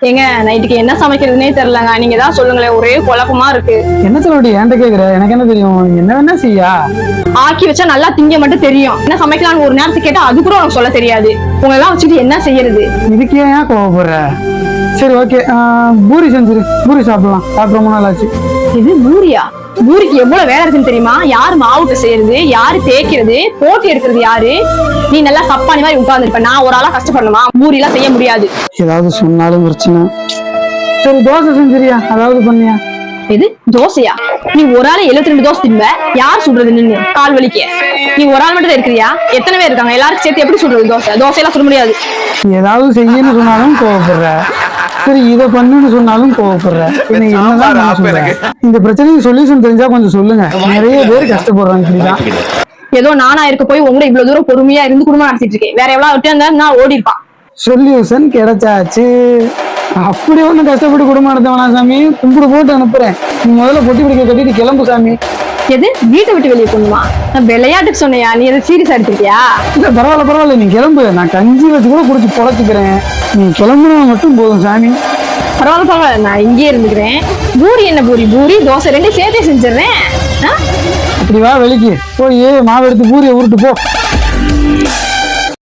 ஏங்க நைட்டுக்கு என்ன சமைக்கிறதுனே தெரியலங்க. நீங்க தான் சொல்லுங்களேன், ஒரே குழப்பமா இருக்கு. என்ன சொல்லி என்கிட்ட கேக்குற? எனக்கு என்ன தெரியும்? என்ன வேணா செய்யா. ஆக்கி வச்சா நல்லா திங்க மட்டும் தெரியும். என்ன சமைக்கலாம்னு ஒரு நேரத்துக்கு கேட்டா அது கூட உனக்கு சொல்ல தெரியாது. உங்களை எல்லாம் வச்சுட்டு என்ன செய்யறது? இதுக்கு ஏன் கோவப்படுற? சரி ஓகே, பூரி செஞ்சிரு. பூரி சாப்பிடலாம். சாப்பிட ரொம்ப நாள் ஆச்சு. இது பூரியா? பூரிக்கு எவ்வளவு வேலை இருக்குன்னு தெரியுமா? யாரு மாவுட்டு செய்யறது, யாரு தேய்க்கிறது, போட்டி எடுக்கிறது யாரு? நீ நல்லா சப்பானி மாதிரி உட்கார்ந்துருப்ப. நான் ஒரு ஆளா கஷ்டப்படணுமா? பூரி எல்லாம் செய்ய முடியாது. ஏதாவது சொன்னாலும் பிரச்சனை. சரி தோசை செஞ்சிரியா? அதாவது பண்ணியா? இது தோசையா? நீ ஒரு ஆளு 72 தோசை திம்ப. யார் சுடுறது நின்னு கால் வலிக்க? நீ ஒரு ஆள் மட்டும் தான் இருக்கிறியா? எத்தனை பேர் இருக்காங்க? எல்லாருக்கும் சேர்த்து எப்படி சுடுறது தோசை? தோசையெல்லாம் சுட முடியாது. ஏதாவது செய்யன்னு சொன்னாலும் கோவப்படுற. சரி இதை பண்ணுன்னு சொன்னாலும் கோவப்படுற. என்னதான் நான் சொல்றேன்? இந்த பிரச்சனைக்கு சொல்யூஷன் தெரிஞ்சா கொஞ்சம் சொல்லுங்க. நிறைய பேர் கஷ்டப்படுறாங்க இப்படிதான். ஏதோ நானா இருக்க போய் உங்களை இவ்வளவு தூரம் பொறுமையா இருந்து குடும்பம் நடத்திட்டு இருக்கேன். வேற எவ்வளவு விட்டு இருந்தா நான் ஓடி இருப்பான். சொல்யூஷன் கிடைச்சாச்சு. அப்படி ஒண்ணும் கஷ்டப்பட்டு குடும்பம் நடத்த வேணாம் சாமி. கும்பிடு போட்டு அனுப்புறேன். நீ முதல்ல பொட்டி பிடிக்க கட்டிட்டு கிளம்பு சாமி. எது? வீட்டை விட்டு வெளியே போகணுமா? நான் விளையாட்டுக்கு சொன்னையா? நீ எதை சீரியஸா எடுத்துக்கியா? இல்ல பரவாயில்ல பரவாயில்ல, நீ கிளம்பு. நான் கஞ்சி வச்சு கூட குடிச்சு பொழைச்சிக்கிறேன். நீ கிளம்புனா மட்டும் போதும் சாமி. பரவாயில்ல பரவாயில்ல, நான் இங்கே இருந்துக்கிறேன். பூரி என்ன பூரி? பூரி தோசை ரெண்டும் சேர்த்தே செஞ்சிடறேன். அப்படி வா வெளிக்கு போய் மாவு எடுத்து பூரியை உருட்டு போ.